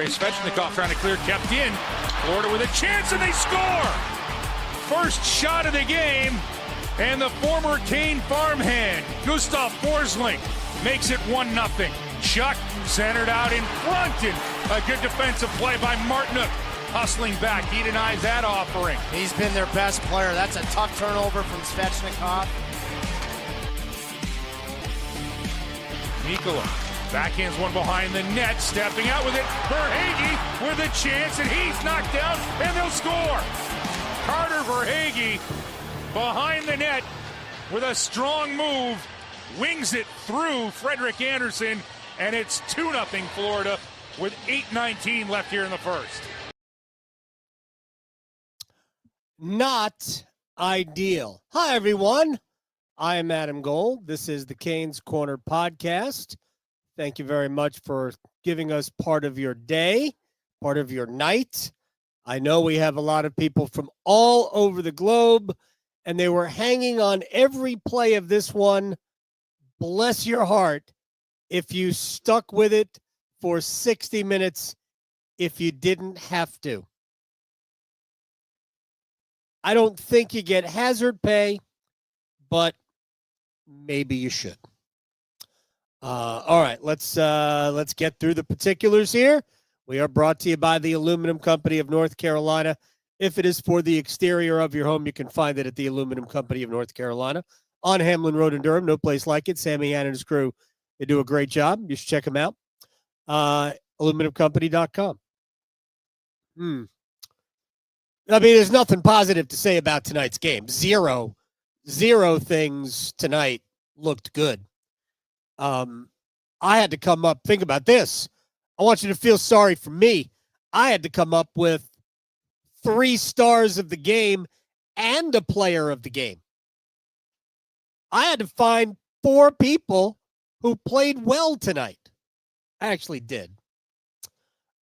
Andrei Svechnikov trying to clear, kept in. Florida with a chance, and they score! First shot of the game, and the former Kane farmhand, Gustav Forsling, makes it 1-0. Chuck centered out in front, and a good defensive play by Martinook. Hustling back, he denies that offering. He's been their best player. That's a tough turnover from Svechnikov. Nikola backhands one behind the net, stepping out with it. Verhaeghe with a chance, and he's knocked down, and they'll score. Carter Verhaeghe behind the net with a strong move, wings it through Frederik Andersen, and it's 2-0 Florida with 8:19 left here in the first. Not ideal. Hi, everyone. I am Adam Gold. This is the Canes Corner podcast. Thank you very much for giving us part of your day, part of your night. I know we have a lot of people from all over the globe, and they were hanging on every play of this one. Bless your heart if you stuck with it for 60 minutes if you didn't have to. I don't think you get hazard pay, but maybe you should. All right, let's get through the particulars here. We are brought to you by the Aluminum Company of North Carolina. If it is for the exterior of your home, you can find it at the Aluminum Company of North Carolina on Hamlin Road in Durham. No place like it. Sammy Hann and his crew, they do a great job. You should check them out. Aluminumcompany.com. I mean, there's nothing positive to say about tonight's game. Zero things tonight looked good. I had to come up, think about this. I want you to feel sorry for me. I had to come up with 3 stars of the game and a player of the game. I had to find 4 people who played well tonight. I actually did.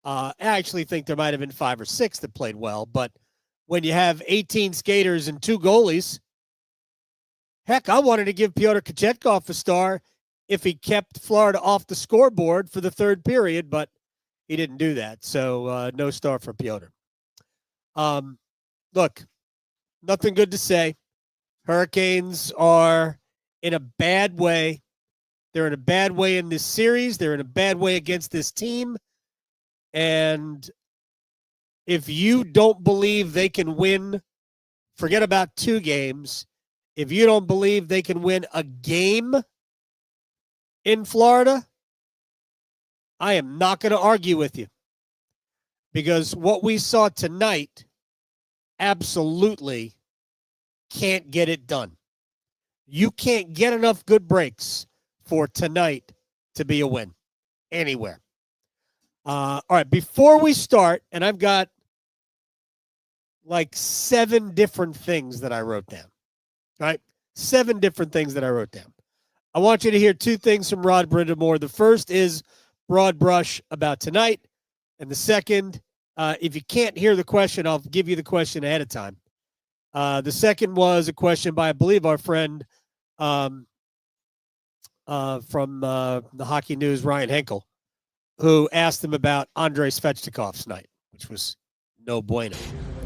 I actually think there might have been 5 or 6 that played well, but when you have 18 skaters and 2 goalies, heck, I wanted to give Pyotr Kochetkov a star if he kept Florida off the scoreboard for the third period, but he didn't do that, so no star for Pyotr. Look, nothing good to say. Hurricanes are in a bad way. They're in a bad way in this series. They're in a bad way against this team. And if you don't believe they can win, forget about 2 games. If you don't believe they can win a game in Florida, I am not going to argue with you. Because what we saw tonight absolutely can't get it done. You can't get enough good breaks for tonight to be a win anywhere. All right, before we start, and I've got like 7 different things that I wrote down. All right, 7 different things that I wrote down. I want you to hear 2 things from Rod Brind'Amour. The first is broad brush about tonight. And the second, if you can't hear the question, I'll give you the question ahead of time. The second was a question by, I believe, our friend from the Hockey News, Ryan Henkel, who asked him about Andrei Svechnikov's night, which was no bueno.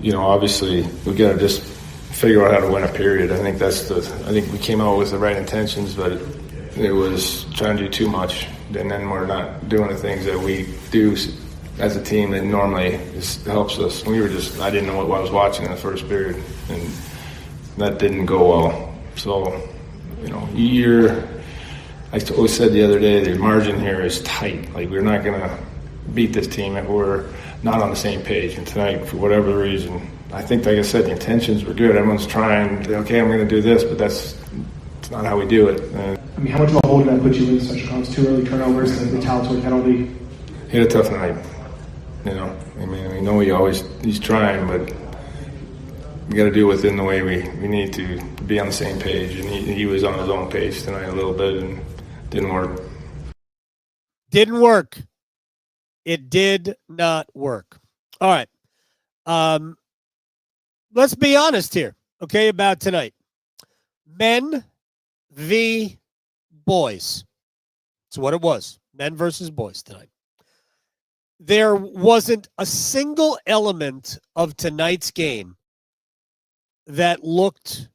You know, obviously, we got to just figure out how to win a period. I think we came out with the right intentions, but it was trying to do too much. And then we're not doing the things that we do as a team that normally helps us. I didn't know what I was watching in the first period, and that didn't go well. So, you know, I always said the other day, the margin here is tight. Like, we're not going to beat this team if we're not on the same page. And tonight, for whatever reason, I think, like I said, the intentions were good. Everyone's trying, okay, I'm going to do this, but that's not how we do it. I mean, how much of a hole did that put you in such a cause? 2 early turnovers, the Taltor penalty? He had a tough night. You know, I mean, we know he's trying, but we got to do it within the way we need to be on the same page. And he was on his own page tonight a little bit, and didn't work. Didn't work. It did not work. All right. Let's be honest here, okay, about tonight. Men v. boys. That's what it was. Men versus boys tonight. there wasn't a single element of tonight's game that looked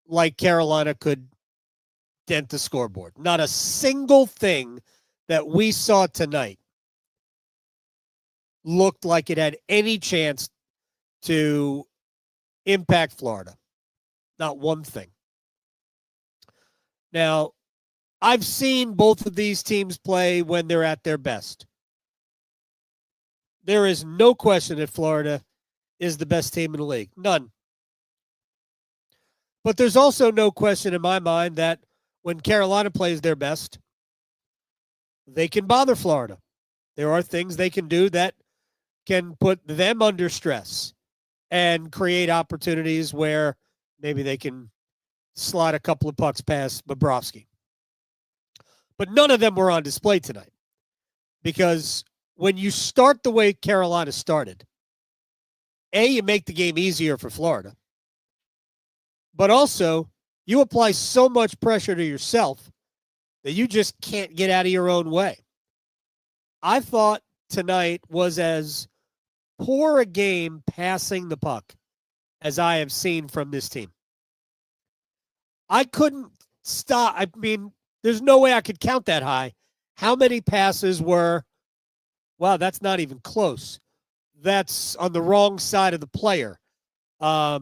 like Carolina could dent the scoreboard. Not a single thing that we saw tonight looked like it had any chance to impact Florida. Not one thing. Now, I've seen both of these teams play when they're at their best. There is no question that Florida is the best team in the league. None. But there's also no question in my mind that when Carolina plays their best, they can bother Florida. There are things they can do that can put them under stress and create opportunities where maybe they can slide a couple of pucks past Bobrovsky. But none of them were on display tonight, because when you start the way Carolina started, A, you make the game easier for Florida, but also you apply so much pressure to yourself that you just can't get out of your own way. I thought tonight was as poor a game passing the puck as I have seen from this team. I couldn't stop. I mean, there's no way I could count that high. How many passes were, wow, that's not even close. That's on the wrong side of the player. I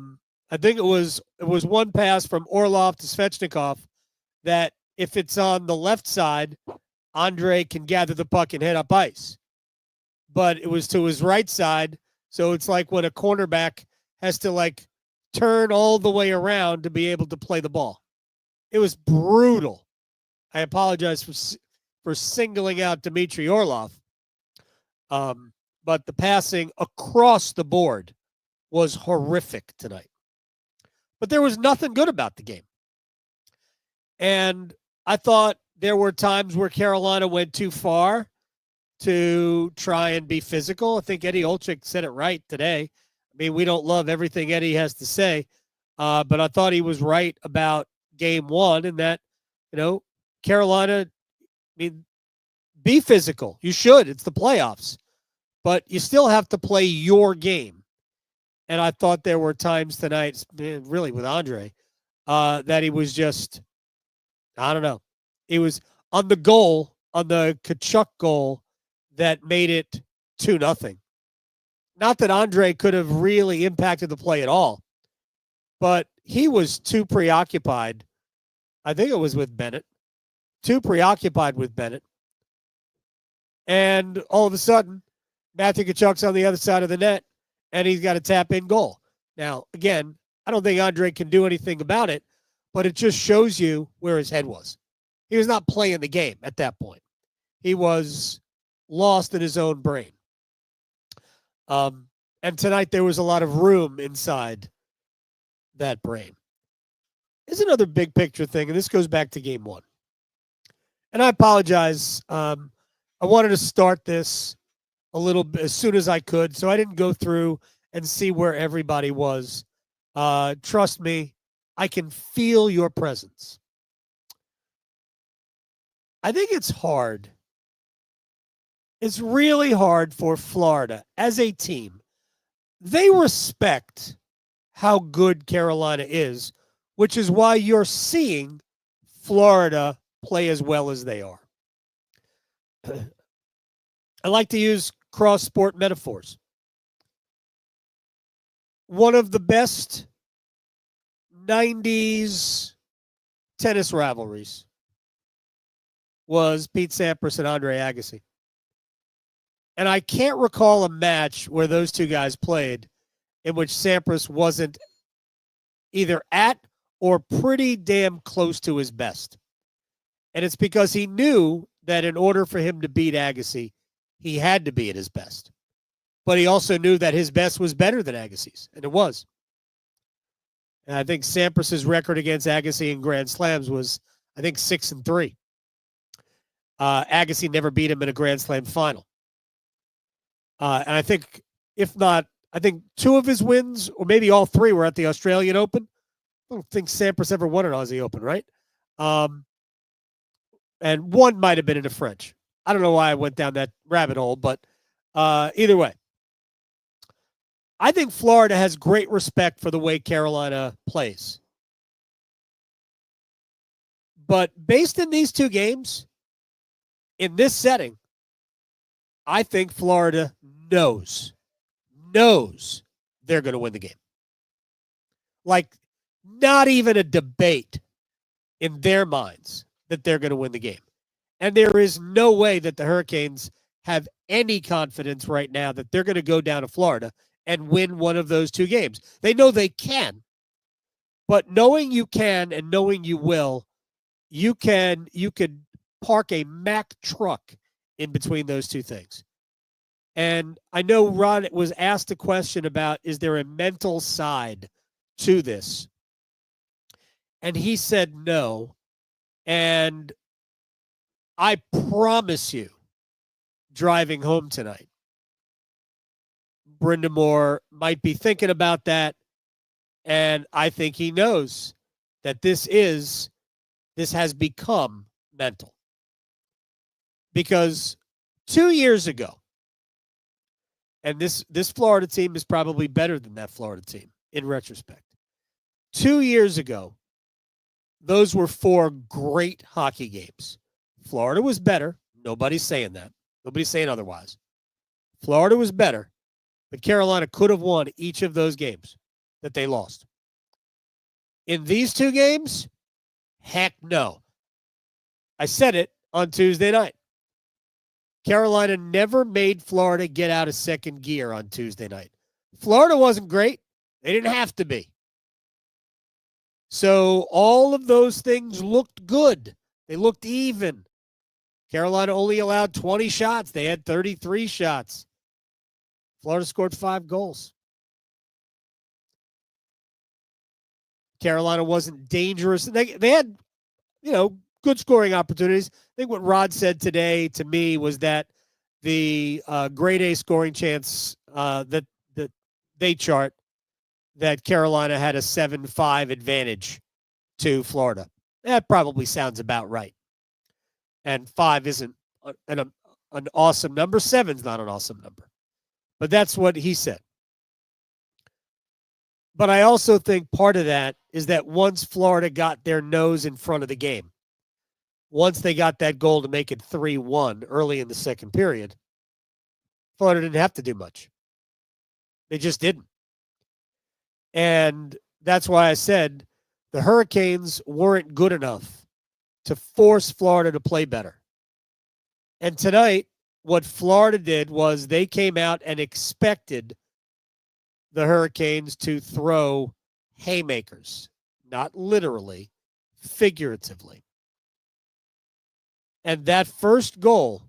think it was one pass from Orlov to Svechnikov that if it's on the left side, Andrei can gather the puck and head up ice. But it was to his right side, so it's like when a cornerback has to turn all the way around to be able to play the ball. It was brutal. I apologize for singling out Dmitry Orlov. But the passing across the board was horrific tonight. But there was nothing good about the game. And I thought there were times where Carolina went too far to try and be physical. I think Eddie Olczyk said it right today. I mean, we don't love everything Eddie has to say, but I thought he was right about game one, and that, Carolina, be physical. You should. It's the playoffs. But you still have to play your game. And I thought there were times tonight, really with Andrei, that he was just, I don't know. He was on the goal, on the Tkachuk goal, that made it 2-0. Not that Andrei could have really impacted the play at all, but he was too preoccupied. I think it was with Bennett. Too preoccupied with Bennett. And all of a sudden, Matthew Tkachuk's on the other side of the net, and he's got a tap-in goal. Now, again, I don't think Andrei can do anything about it, but it just shows you where his head was. He was not playing the game at that point. He was lost in his own brain. And tonight there was a lot of room inside that brain. Here's another big picture thing, and this goes back to game one. And I apologize. I wanted to start this a little bit as soon as I could, so I didn't go through and see where everybody was. Trust me, I can feel your presence. I think it's hard. It's really hard for Florida as a team. They respect how good Carolina is, which is why you're seeing Florida play as well as they are. I like to use cross-sport metaphors. One of the best 90s tennis rivalries was Pete Sampras and Andre Agassi. And I can't recall a match where those two guys played in which Sampras wasn't either at or pretty damn close to his best. And it's because he knew that in order for him to beat Agassi, he had to be at his best. But he also knew that his best was better than Agassi's, and it was. And I think Sampras's record against Agassi in Grand Slams was, 6-3. Agassi never beat him in a Grand Slam final. And I think, if not, two of his wins, or maybe all three, were at the Australian Open. I don't think Sampras ever won an Aussie Open, right? And one might have been in the French. I don't know why I went down that rabbit hole, but either way, I think Florida has great respect for the way Carolina plays. But based in these two games, in this setting, I think Florida knows they're going to win the game. Like, not even a debate in their minds that they're going to win the game. And there is no way that the Hurricanes have any confidence right now that they're going to go down to Florida and win one of those two games. They know they can, but knowing you can and knowing you will, you could park a Mack truck in between those two things. And I know Ron was asked a question about, is there a mental side to this? And he said no. And I promise you, driving home tonight, Brind'Amour might be thinking about that. And I think he knows that this has become mental. Because 2 years ago, and this Florida team is probably better than that Florida team in retrospect. 2 years ago, those were 4 great hockey games. Florida was better. Nobody's saying that. Nobody's saying otherwise. Florida was better, but Carolina could have won each of those games that they lost. In these 2 games, heck no. I said it on Tuesday night. Carolina never made Florida get out of second gear on Tuesday night. Florida wasn't great. They didn't have to be. So all of those things looked good. They looked even. Carolina only allowed 20 shots. They had 33 shots. Florida scored 5 goals. Carolina wasn't dangerous. They had, good scoring opportunities. I think what Rod said today to me was that the grade A scoring chance that they chart, that Carolina had a 7-5 advantage to Florida. That probably sounds about right. And 5 isn't an awesome number. 7's not an awesome number. But that's what he said. But I also think part of that is that once Florida got their nose in front of the game, once they got that goal to make it 3-1 early in the second period, Florida didn't have to do much. They just didn't. And that's why I said the Hurricanes weren't good enough to force Florida to play better. And tonight, what Florida did was they came out and expected the Hurricanes to throw haymakers, not literally, figuratively. And that first goal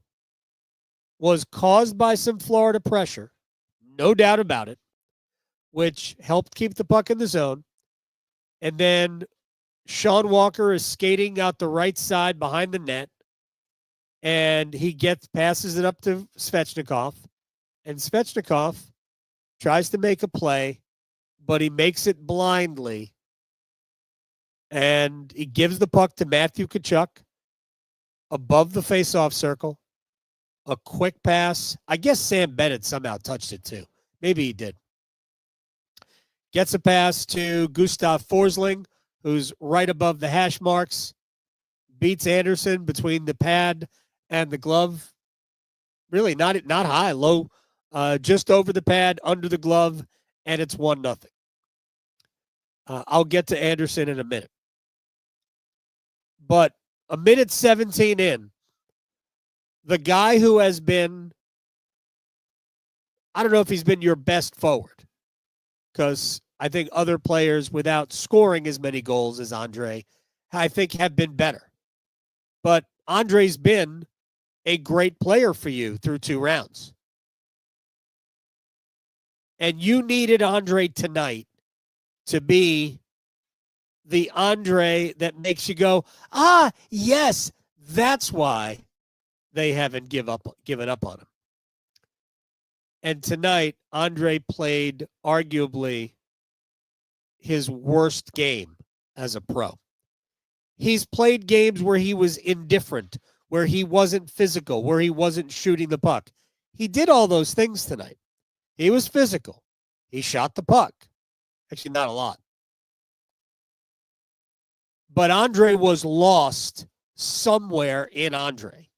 was caused by some Florida pressure, no doubt about it, which helped keep the puck in the zone. And then Sean Walker is skating out the right side behind the net, and he passes it up to Svechnikov, and Svechnikov tries to make a play, but he makes it blindly, and he gives the puck to Matthew Tkachuk above the faceoff circle. A quick pass. I guess Sam Bennett somehow touched it too. Maybe he did. Gets a pass to Gustav Forsling, who's right above the hash marks. Beats Anderson between the pad and the glove. Really not high, low, just over the pad, under the glove, and it's 1-0. I'll get to Anderson in a minute. But a minute 17 in, the guy who has been, I don't know if he's been your best forward, because I think other players without scoring as many goals as Andrei, I think have been better. But Andrei's been a great player for you through 2 rounds. And you needed Andrei tonight to be the Andrei that makes you go, yes, that's why they haven't given up on him. And tonight, Andrei played arguably his worst game as a pro. He's played games where he was indifferent, where he wasn't physical, where he wasn't shooting the puck. He did all those things tonight. He was physical. He shot the puck. Actually, not a lot. But Andrei was lost somewhere in Andrei.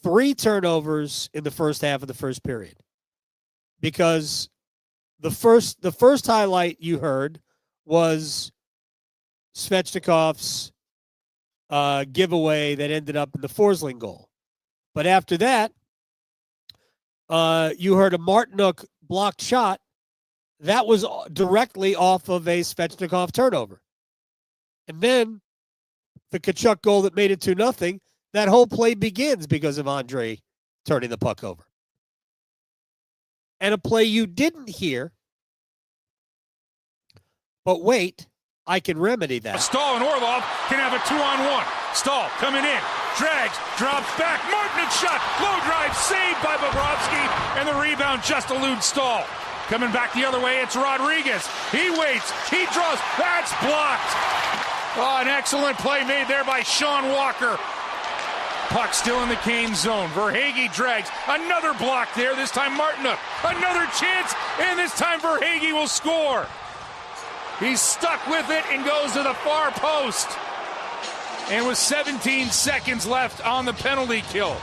3 turnovers in the first half of the first period. Because the first highlight you heard was Svechnikov's giveaway that ended up in the Forsling goal. But after that, you heard a Martinook blocked shot that was directly off of a Svechnikov turnover. And then the Tkachuk goal that made it 2-0, that whole play begins because of Andrei turning the puck over. And a play you didn't hear, but wait, I can remedy that. Staal and Orlov can have a 2-on-1. Staal coming in, drags, drops back, Martinook shot, low drive, saved by Bobrovsky, and the rebound just eludes Staal. Coming back the other way, it's Rodriguez. He waits, he draws, that's blocked. Oh, an excellent play made there by Sean Walker. Puck still in the Kane zone. Verhaeghe drags. Another block there, this time Martinook. Another chance, and this time Verhaeghe will score. He's stuck with it and goes to the far post. And with 17 seconds left on the penalty kill,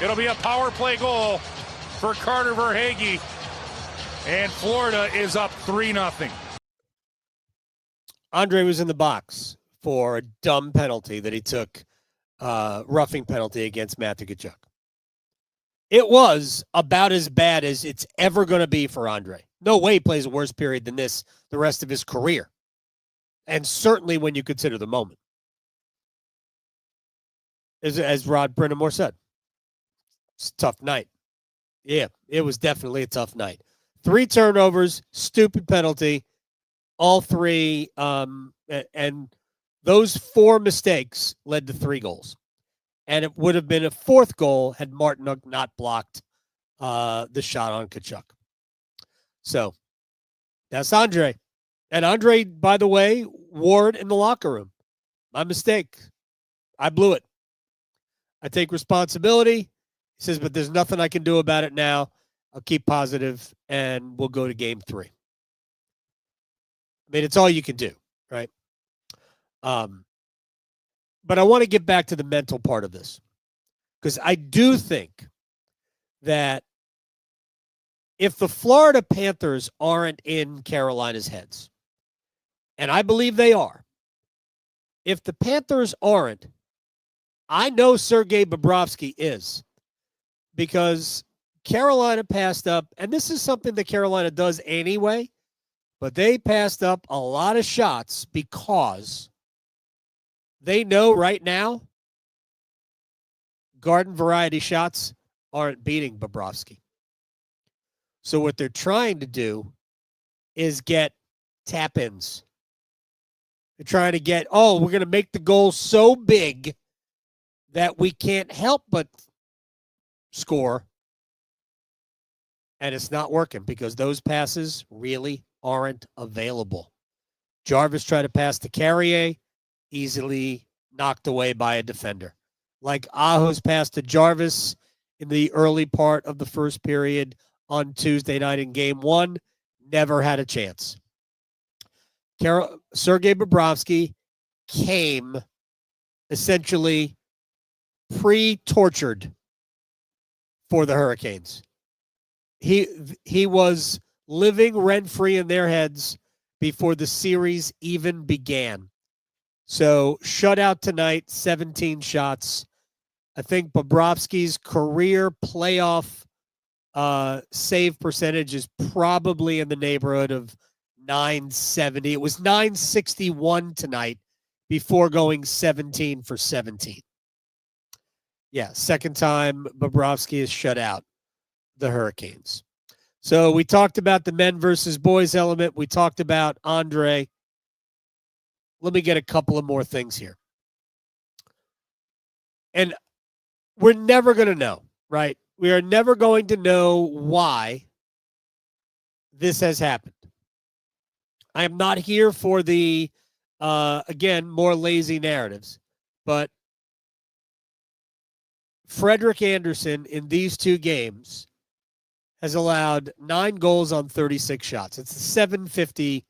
it'll be a power play goal for Carter Verhaeghe. And Florida is up 3-0. Andrei was in the box for a dumb penalty that he took, roughing penalty against Matthew Tkachuk. It was about as bad as it's ever going to be for Andrei. No way he plays a worse period than this the rest of his career. And certainly when you consider the moment. As Rod Brind'Amour said, it's a tough night. Yeah, it was definitely a tough night. 3 turnovers, stupid penalty, all 3, and those 4 mistakes led to 3 goals. And it would have been a 4th goal had Martinook not blocked the shot on Tkachuk. So that's Andrei. And Andrei, by the way, wore it in the locker room. My mistake. I blew it. I take responsibility. He says, but there's nothing I can do about it now. I'll keep positive, and we'll go to game 3. I mean, it's all you can do, right? But I want to get back to the mental part of this, because I do think that if the Florida Panthers aren't in Carolina's heads, and I believe they are, if the Panthers aren't, I know Sergei Bobrovsky is, because Carolina passed up, and this is something that Carolina does anyway, but they passed up a lot of shots because they know right now garden variety shots aren't beating Bobrovsky. So what they're trying to do is get tap-ins. They're trying to get, we're going to make the goal so big that we can't help but score. And it's not working because those passes really aren't available. Jarvis tried to pass to Carrier, easily knocked away by a defender. Like Aho's pass to Jarvis in the early part of the first period on Tuesday night in game 1, never had a chance. Sergei Bobrovsky came essentially pre-tortured for the Hurricanes. He was living rent-free in their heads before the series even began. So shutout tonight, 17 shots. I think Bobrovsky's career playoff save percentage is probably in the neighborhood of 970. It was 961 tonight before going 17 for 17. Yeah, second time Bobrovsky is shut out the Hurricanes. So we talked about the men versus boys element. We talked about Andrei. Let me get a couple of more things here. And we're never going to know, right? We are never going to know why this has happened. I am not here for the, again, more lazy narratives. But Frederik Andersen in these 2 games has allowed 9 goals on 36 shots. It's a 750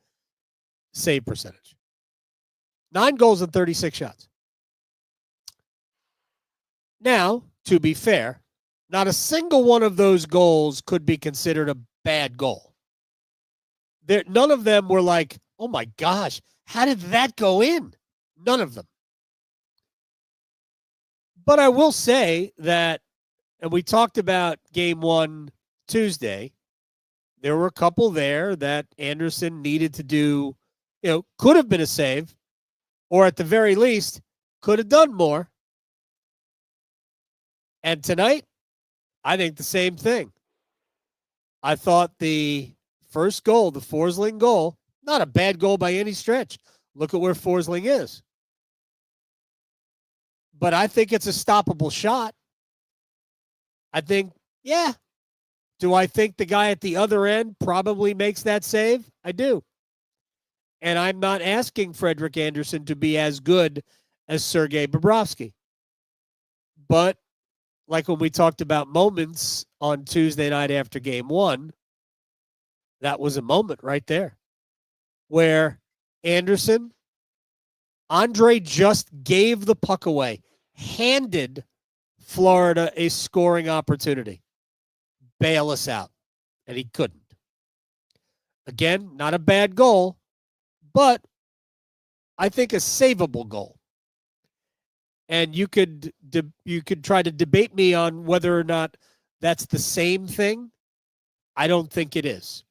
save percentage. 9 goals on 36 shots. Now, to be fair, not a single one of those goals could be considered a bad goal. None of them were like, oh my gosh, how did that go in? None of them. But I will say that, and we talked about game 1 Tuesday, there were a couple there that Andersen needed to do, could have been a save, or at the very least, could have done more. And tonight, I think the same thing. I thought the first goal, the Forsling goal, not a bad goal by any stretch. Look at where Forsling is. But I think it's a stoppable shot. I think, yeah. Do I think the guy at the other end probably makes that save? I do. And I'm not asking Frederik Andersen to be as good as Sergei Bobrovsky. But like when we talked about moments on Tuesday night after game 1, that was a moment right there where Andrei just gave the puck away, handed Florida a scoring opportunity. Bail us out. And he couldn't. Again, not a bad goal, but I think a savable goal. And you could try to debate me on whether or not that's the same thing. I don't think it is.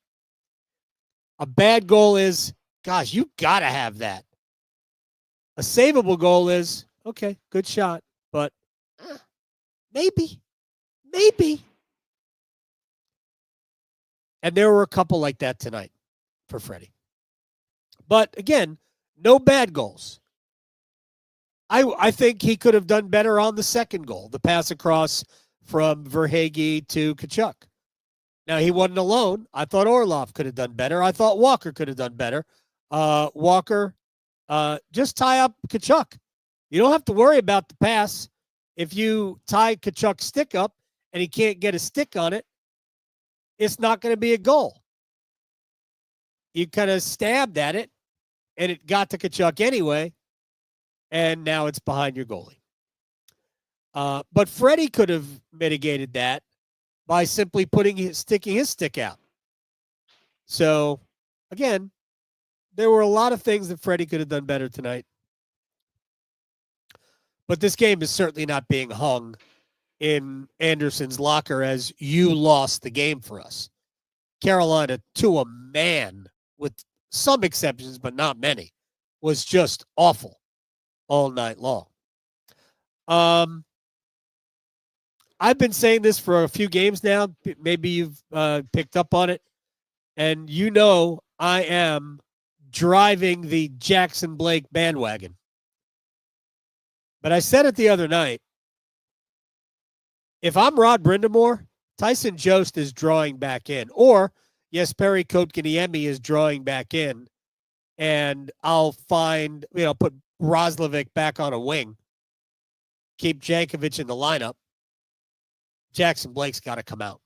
A bad goal is, gosh, you got to have that. A savable goal is, okay, good shot, but maybe. And there were a couple like that tonight for Freddie. But again, no bad goals. I think he could have done better on the second goal, the pass across from Verhaeghe to Tkachuk. Now, he wasn't alone. I thought Orlov could have done better. I thought Walker could have done better. Walker, just tie up Tkachuk. You don't have to worry about the pass. If you tie Tkachuk's stick up and he can't get a stick on it, it's not going to be a goal. You kind of stabbed at it, and it got to Tkachuk anyway, and now it's behind your goalie. But Freddie could have mitigated that by simply sticking his stick out. So, again, there were a lot of things that Freddie could have done better tonight. But this game is certainly not being hung in Andersen's locker as you lost the game for us. Carolina, to a man, with some exceptions, but not many, was just awful all night long. I've been saying this for a few games now. Maybe you've picked up on it. And you know I am driving the Jackson Blake bandwagon. But I said it the other night. If I'm Rod Brind'Amour, Tyson Jost is drawing back in. Or, yes, Perry Kotkaniemi is drawing back in. And I'll put Roslovic back on a wing. Keep Jankovic in the lineup. Jackson Blake's got to come out.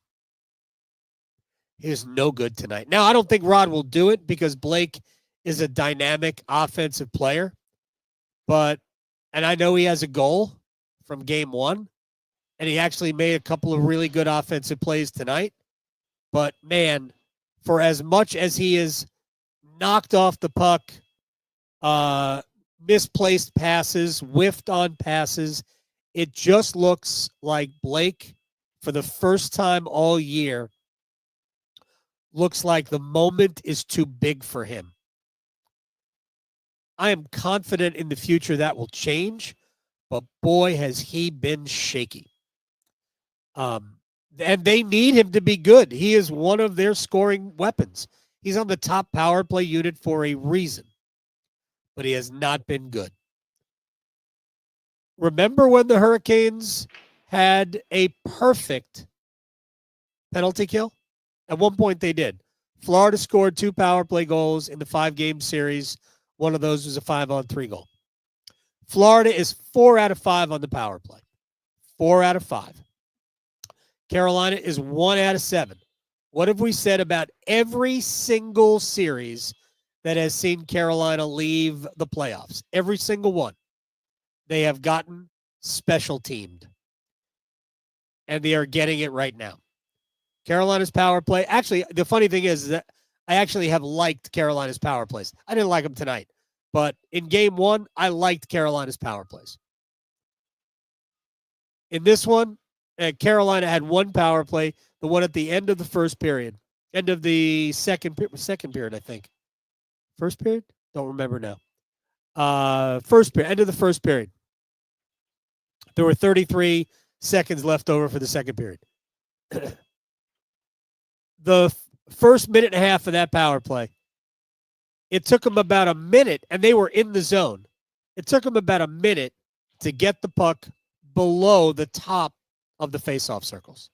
He is no good tonight. Now, I don't think Rod will do it because Blake is a dynamic offensive player. And I know he has a goal from game 1. And he actually made a couple of really good offensive plays tonight. But, man, for as much as he is knocked off the puck, misplaced passes, whiffed on passes, it just looks like Blake, for the first time all year, looks like the moment is too big for him. I am confident in the future that will change, but boy, has he been shaky. And they need him to be good. He is one of their scoring weapons. He's on the top power play unit for a reason, but he has not been good. Remember when the Hurricanes had a perfect penalty kill? At one point they did. Florida scored 2 power play goals in the 5-game series. One of those was a 5-on-3 goal. Florida is 4 out of 5 on the power play. 4 out of 5. Carolina is 1 out of 7. What have we said about every single series that has seen Carolina leave the playoffs? Every single one. They have gotten special teamed. And they are getting it right now. Carolina's power play. Actually, the funny thing is that I actually have liked Carolina's power plays. I didn't like them tonight. But in game 1, I liked Carolina's power plays. In this one, Carolina had one power play, the one at the end of the first period. End of the second period, I think. First period? Don't remember now. First period, end of the first period. There were 33 seconds left over for the second period. The first minute and a half of that power play, it took them about a minute, and they were in the zone. It took them about a minute to get the puck below the top of the faceoff circles.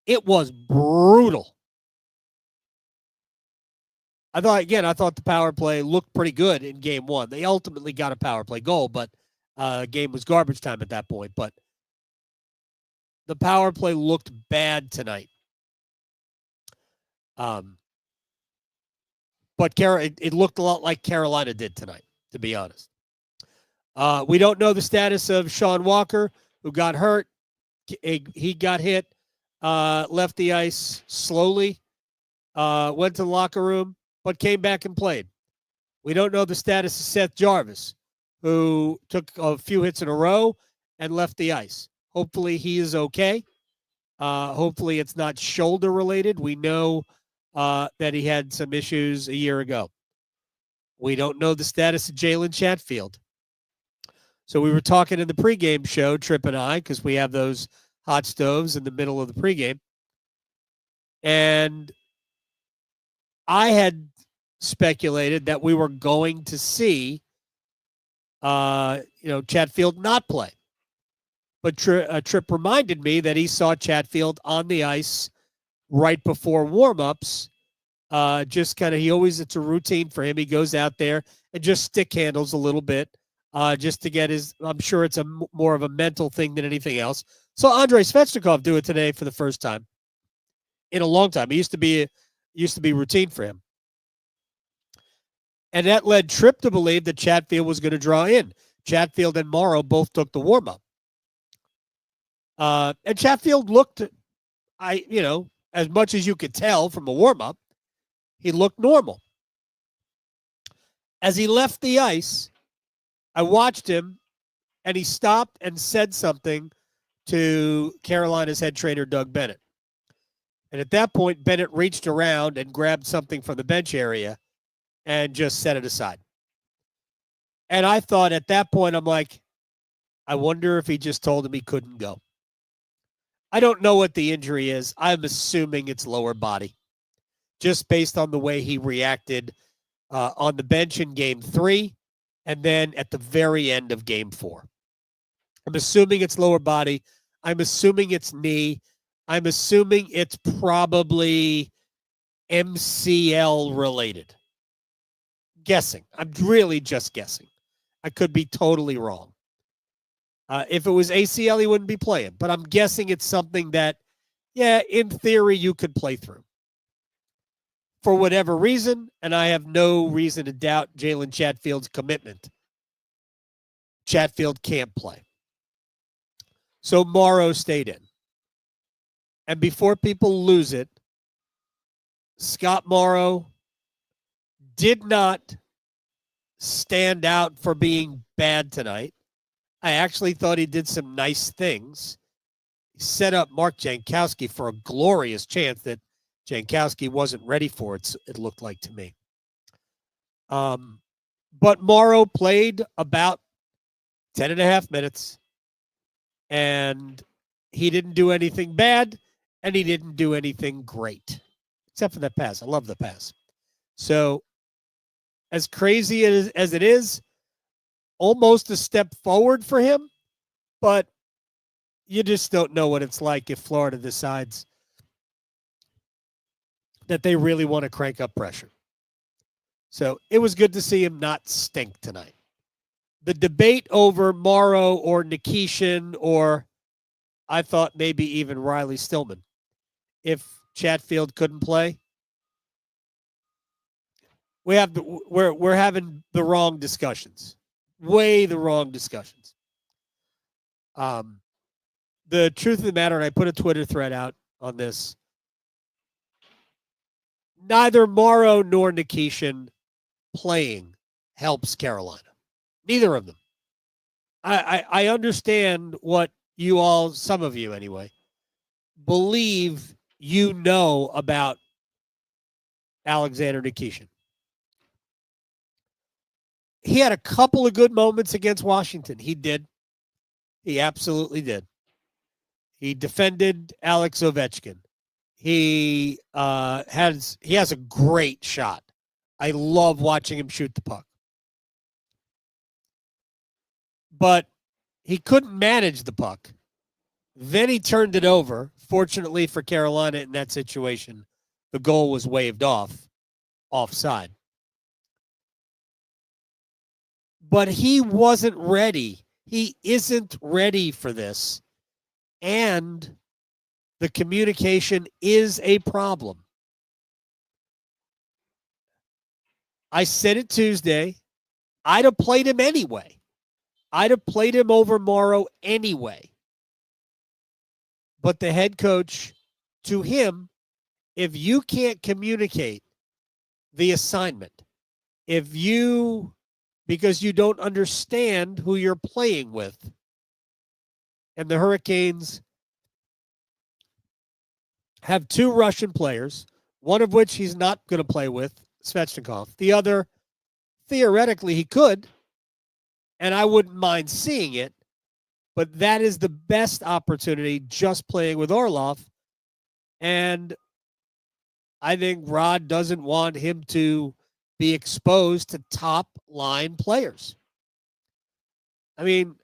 It was brutal. I thought the power play looked pretty good in game 1. They ultimately got a power play goal, but game was garbage time at that point. But the power play looked bad tonight. But it looked a lot like Carolina did tonight, to be honest. We don't know the status of Sean Walker, who got hurt. He got hit, left the ice slowly, went to the locker room, but came back and played. We don't know the status of Seth Jarvis, who took a few hits in a row and left the ice. Hopefully he is okay. Hopefully it's not shoulder related. We know that he had some issues a year ago. We don't know the status of Jalen Chatfield. So we were talking in the pregame show, Tripp and I, because we have those hot stoves in the middle of the pregame. And I had speculated that we were going to see, Chatfield not play. But Tripp reminded me that he saw Chatfield on the ice right before warmups. Just kind of, it's a routine for him. He goes out there and just stick handles a little bit, just to get I'm sure it's more of a mental thing than anything else. So Andrei Svechnikov do it today for the first time in a long time. It used to be routine for him. And that led Tripp to believe that Chatfield was going to draw in. Chatfield and Morrow both took the warm-up. And Chatfield looked, as much as you could tell from a warm-up, he looked normal. As he left the ice, I watched him, and he stopped and said something to Carolina's head trainer, Doug Bennett. And at that point, Bennett reached around and grabbed something from the bench area and just set it aside. And I thought at that point, I'm like, I wonder if he just told him he couldn't go. I don't know what the injury is. I'm assuming it's lower body, just based on the way he reacted on the bench in game 3 and then at the very end of game 4. I'm assuming it's lower body. I'm assuming it's knee. I'm assuming it's probably MCL related. Guessing. I'm really just guessing. I could be totally wrong. If it was ACL, he wouldn't be playing. But I'm guessing it's something that, in theory, you could play through. For whatever reason, and I have no reason to doubt Jalen Chatfield's commitment, Chatfield can't play. So Morrow stayed in. And before people lose it, Scott Morrow did not stand out for being bad tonight. I actually thought he did some nice things. He set up Mark Jankowski for a glorious chance that Jankowski wasn't ready for, it looked like to me. But Morrow played about 10 and a half minutes, and he didn't do anything bad, and he didn't do anything great, except for that pass. I love the pass. So as crazy as it is, almost a step forward for him, but you just don't know what it's like if Florida decides that they really want to crank up pressure. So it was good to see him not stink tonight. The debate over Morrow or Nikishin or I thought maybe even Riley Stillman. If Chatfield couldn't play, we're having the wrong discussions. Way the wrong discussions. The truth of the matter, and I put a Twitter thread out on this, neither Morrow nor Nikishin playing helps Carolina. Neither of them. I understand what you all, some of you anyway, believe you know about Alexander Nikishin. He had a couple of good moments against Washington. He did. He absolutely did. He defended Alex Ovechkin. He has a great shot. I love watching him shoot the puck. But he couldn't manage the puck. Then he turned it over. Fortunately for Carolina in that situation, the goal was waved off, offside. But he wasn't ready. He isn't ready for this. And the communication is a problem. I said it Tuesday. I'd have played him anyway. I'd have played him over Morrow anyway. But the head coach, to him, if you can't communicate the assignment, because you don't understand who you're playing with, and the Hurricanes have two Russian players, one of which he's not going to play with, Svechnikov. The other, theoretically, he could, and I wouldn't mind seeing it, but that is the best opportunity just playing with Orlov. And I think Rod doesn't want him to be exposed to top-line players. I mean,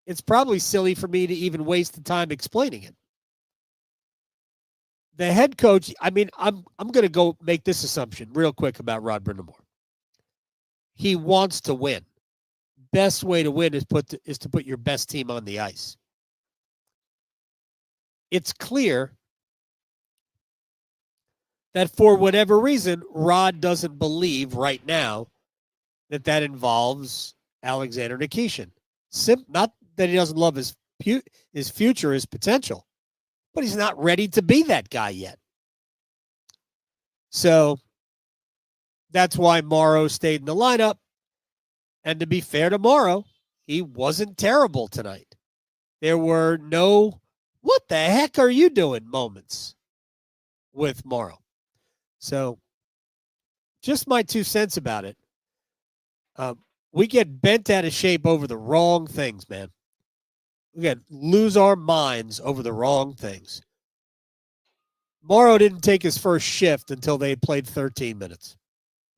it's probably silly for me to even waste the time explaining it. The head coach, I mean, I'm going to go make this assumption real quick about Rod Brind'Amour. He wants to win. Best way to win is to put your best team on the ice. It's clear that for whatever reason, Rod doesn't believe right now that involves Alexander Nikishin. Not that he doesn't love his future, his potential, but he's not ready to be that guy yet. So that's why Morrow stayed in the lineup. And to be fair to Morrow, he wasn't terrible tonight. There were no, what the heck are you doing moments with Morrow. So just my 2 cents about it. We get bent out of shape over the wrong things, man. We lose our minds over the wrong things. Morrow didn't take his first shift until they had played 13 minutes.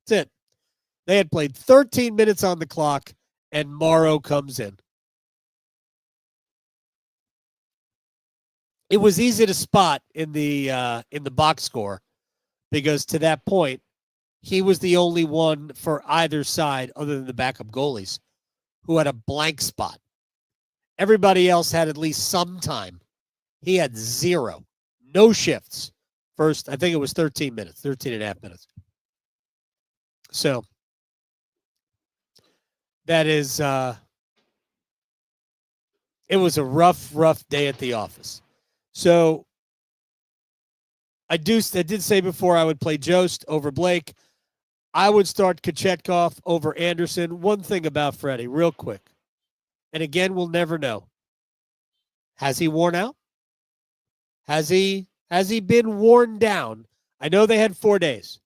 That's it. They had played 13 minutes on the clock, and Morrow comes in. It was easy to spot in the box score because to that point, he was the only one for either side other than the backup goalies who had a blank spot. Everybody else had at least some time. He had 0. No shifts. First, I think it was 13 minutes, 13 and a half minutes. So that is, it was a rough day at the office. So I did say before I would play Jost over Blake. I would start Kochetkov over Anderson. One thing about Freddie, real quick. And again, we'll never know. Has he worn out? Has he been worn down? I know they had 4 days.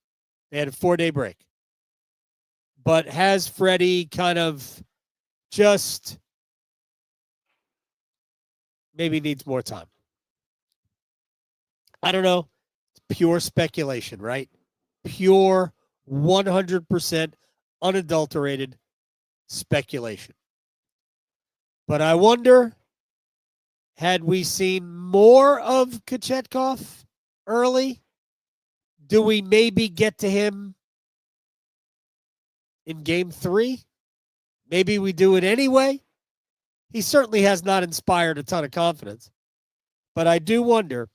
They had a 4-day break. But has Freddie kind of just maybe needs more time? I don't know. It's pure speculation, right? Pure 100% unadulterated speculation. But I wonder, had we seen more of Kochetkov early? Do we maybe get to him in game 3? Maybe we do it anyway. He certainly has not inspired a ton of confidence. But I do wonder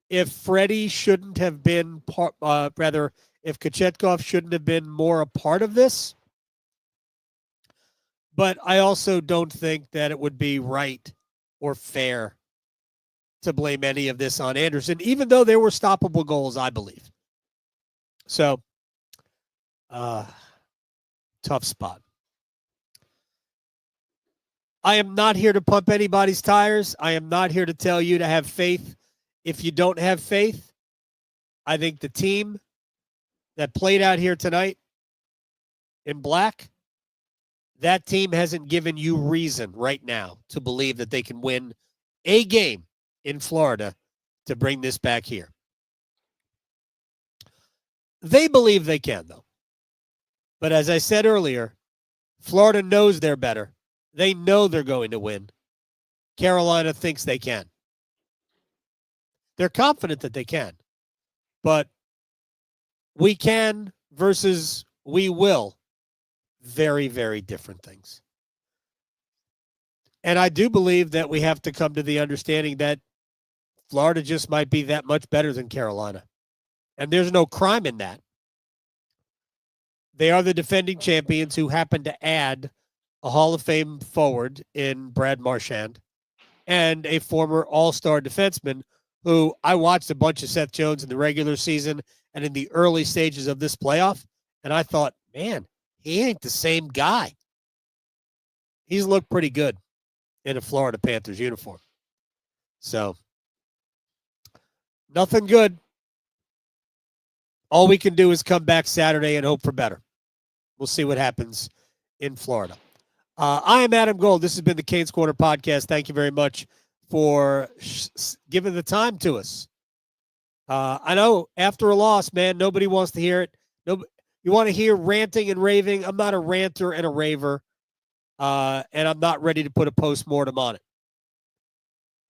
if Freddie shouldn't have been if Kochetkov shouldn't have been more a part of this. But I also don't think that it would be right or fair to blame any of this on Anderson, even though there were stoppable goals, I believe. So, tough spot. I am not here to pump anybody's tires. I am not here to tell you to have faith if you don't have faith. I think the team that played out here tonight in black, that team hasn't given you reason right now to believe that they can win a game in Florida to bring this back here. They believe they can, though. But as I said earlier, Florida knows they're better. They know they're going to win. Carolina thinks they can. They're confident that they can. But we can versus we will. Very, very different things. And I do believe that we have to come to the understanding that Florida just might be that much better than Carolina. And there's no crime in that. They are the defending champions who happen to add a Hall of Fame forward in Brad Marchand and a former all-star defenseman who I watched a bunch of Seth Jones in the regular season and in the early stages of this playoff, and I thought, man, he ain't the same guy. He's looked pretty good in a Florida Panthers uniform. So, nothing good. All we can do is come back Saturday and hope for better. We'll see what happens in Florida. I am Adam Gold. This has been the Canes Corner podcast. Thank you very much for giving the time to us. I know after a loss, man, nobody wants to hear it. You want to hear ranting and raving. I'm not a ranter and a raver, and I'm not ready to put a postmortem on it.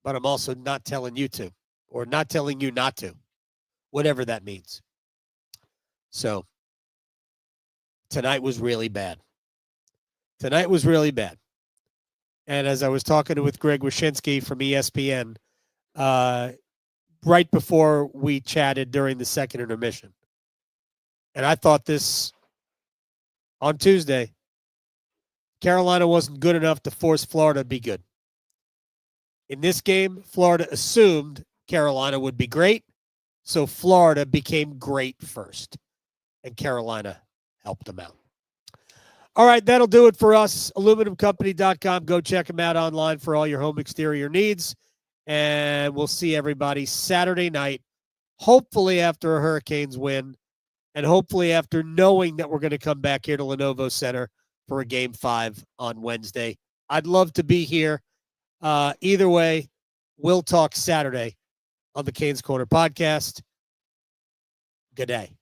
But I'm also not telling you to, or not telling you not to, whatever that means. So, tonight was really bad. Tonight was really bad. And as I was talking with Greg Wyshynski from ESPN right before we chatted during the second intermission, and I thought this on Tuesday, Carolina wasn't good enough to force Florida to be good. In this game, Florida assumed Carolina would be great, so Florida became great first, and Carolina helped them out. All right, that'll do it for us. AluminumCompany.com. Go check them out online for all your home exterior needs. And we'll see everybody Saturday night, hopefully after a Hurricanes win, and hopefully after knowing that we're going to come back here to Lenovo Center for a Game 5 on Wednesday. I'd love to be here. Either way, we'll talk Saturday on the Canes Corner podcast. Good day.